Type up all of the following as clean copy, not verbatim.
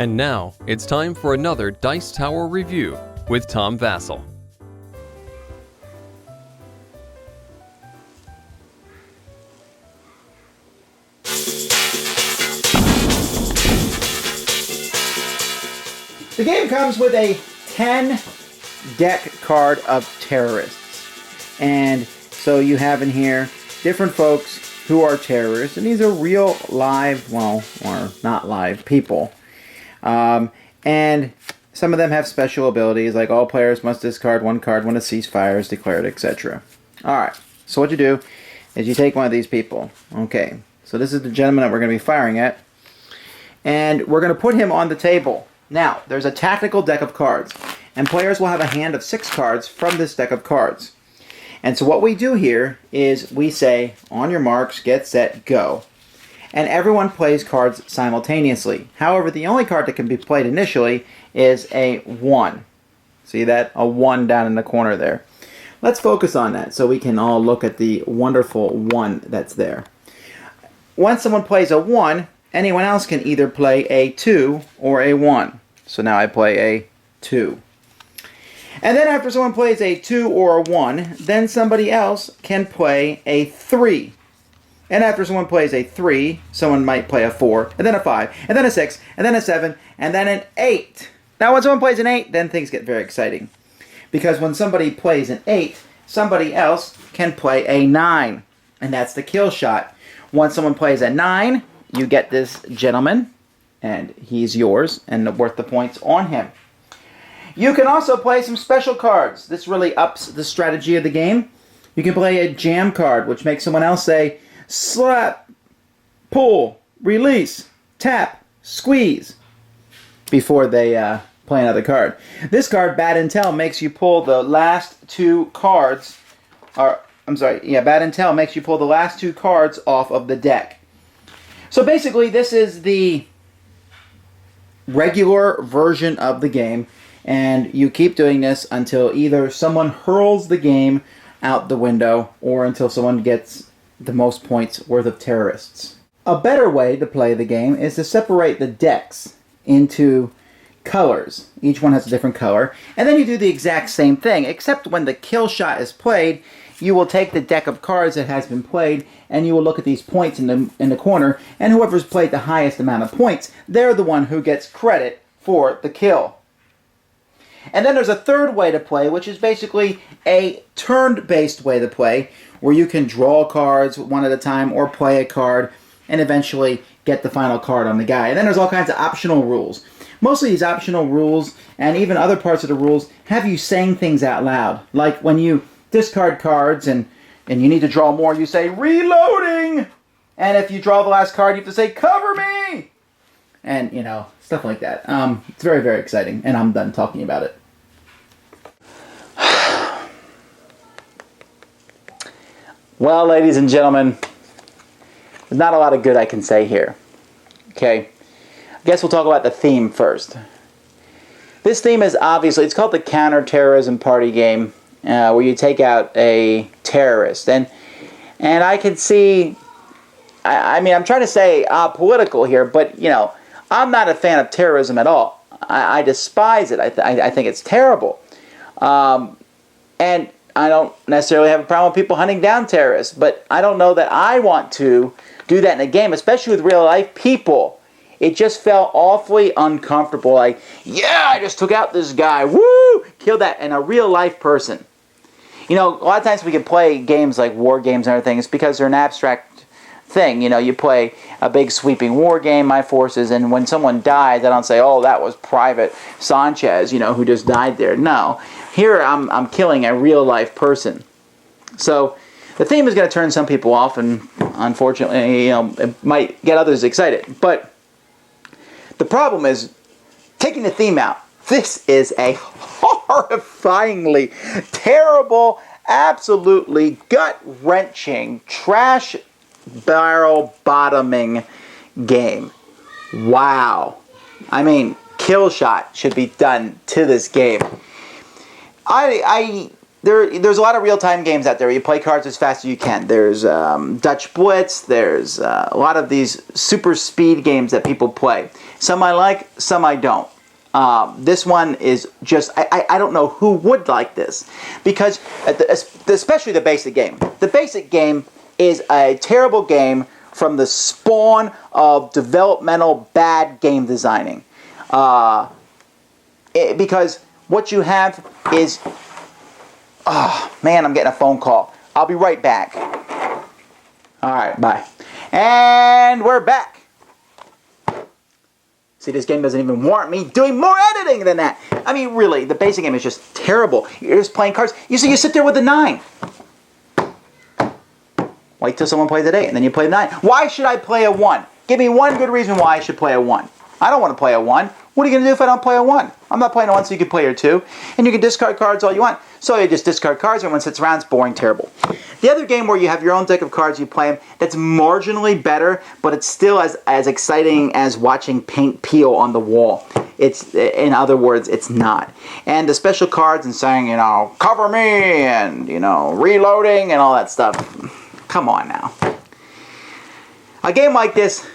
And now, it's time for another Dice Tower review with Tom Vasel. The game comes with a 10 deck card of terrorists. And so you have in here different folks who are terrorists. And these are real live, well, or not live people. And some of them have special abilities, like all players must discard one card when a ceasefire is declared, etc. Alright, so what you do is you take one of these people. Okay, so this is the gentleman that we're going to be firing at. And we're going to put him on the table. Now, there's a tactical deck of cards, and players will have a hand of 6 cards from this deck of cards. And so what we do here is we say, on your marks, get set, go. And everyone plays cards simultaneously. However, the only card that can be played initially is a 1. See that? A 1 down in the corner there. Let's focus on that so we can all look at the wonderful 1 that's there. Once someone plays a 1, anyone else can either play a 2 or a 1. So now I play a 2. And then after someone plays a 2 or a 1, then somebody else can play a 3. And after someone plays a 3, someone might play a 4, and then a 5, and then a 6, and then a 7, and then an 8. Now when someone plays an 8, then things get very exciting. Because when somebody plays an 8, somebody else can play a 9. And that's the kill shot. Once someone plays a 9, you get this gentleman, and he's yours, and worth the points on him. You can also play some special cards. This really ups the strategy of the game. You can play a jam card, which makes someone else say, slap, pull, release, tap, squeeze, before they play another card. This card, Bad Intel, makes you pull the last 2 cards, Bad Intel makes you pull the last 2 cards off of the deck. So basically, this is the regular version of the game, and you keep doing this until either someone hurls the game out the window, or until someone gets the most points worth of terrorists. A better way to play the game is to separate the decks into colors. Each one has a different color. And then you do the exact same thing, except when the kill shot is played, you will take the deck of cards that has been played, and you will look at these points in the corner, and whoever's played the highest amount of points, they're the one who gets credit for the kill. And then there's a third way to play, which is basically a turn-based way to play, where you can draw cards one at a time or play a card and eventually get the final card on the guy. And then there's all kinds of optional rules. Most of these optional rules, and even other parts of the rules, have you saying things out loud. Like when you discard cards and you need to draw more, you say, reloading! And if you draw the last card, you have to say, cover me! And, you know, stuff like that. It's very, very exciting, and I'm done talking about it. Well, ladies and gentlemen, there's not a lot of good I can say here. Okay, I guess we'll talk about the theme first. This theme is obviously, it's called the Counterterrorism Party Game, where you take out a terrorist. And I can see, I mean, I'm trying to say political here, but, you know, I'm not a fan of terrorism at all. I despise it. I think it's terrible. And I don't necessarily have a problem with people hunting down terrorists, but I don't know that I want to do that in a game, especially with real-life people. It just felt awfully uncomfortable. Like, yeah, I just took out this guy. Woo! Killed that. And a real-life person. You know, a lot of times we can play games like war games and everything. It's because they're an abstract thing. You know, you play a big sweeping war game, My Forces, and when someone dies, I don't say, oh, that was Private Sanchez, you know, who just died there. No. Here, I'm killing a real-life person. So, the theme is going to turn some people off, and unfortunately, you know, it might get others excited. But the problem is, taking the theme out, this is a horrifyingly terrible, absolutely gut-wrenching, trash barrel bottoming game. Wow. I mean, kill shot should be done to this game. There's a lot of real-time games out there where you play cards as fast as you can. There's Dutch Blitz. There's a lot of these super speed games that people play. Some I like, some I don't. This one is just, I don't know who would like this, because especially the basic game. The basic game is a terrible game from the spawn of developmental bad game designing. Because what you have is, oh man, I'm getting a phone call. I'll be right back. All right, bye. And we're back. See, this game doesn't even warrant me doing more editing than that. I mean, really, the basic game is just terrible. You're just playing cards. You sit there with a 9. Wait till someone plays an 8, and then you play a 9. Why should I play a 1? Give me one good reason why I should play a 1. I don't want to play a 1. What are you going to do if I don't play a 1? I'm not playing a 1, so you can play your 2. And you can discard cards all you want. So you just discard cards, everyone sits around, it's boring, terrible. The other game where you have your own deck of cards, you play them, that's marginally better, but it's still as exciting as watching paint peel on the wall. It's, in other words, it's not. And the special cards and saying, cover me, and, reloading and all that stuff. Come on now. A game like this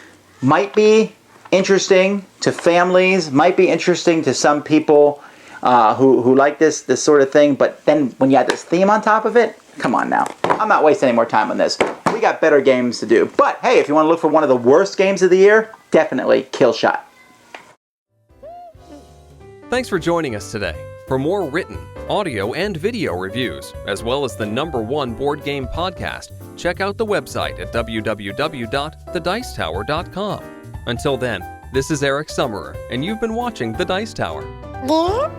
might be interesting to families, might be interesting to some people who like this sort of thing, but then when you add this theme on top of it, come on now. I'm not wasting any more time on this. We got better games to do. But hey, if you want to look for one of the worst games of the year, definitely Kill Shot. Thanks for joining us today. For more written, audio, and video reviews, as well as the #1 board game podcast, check out the website at www.thedicetower.com. Until then, this is Eric Summerer, and you've been watching The Dice Tower. Yeah?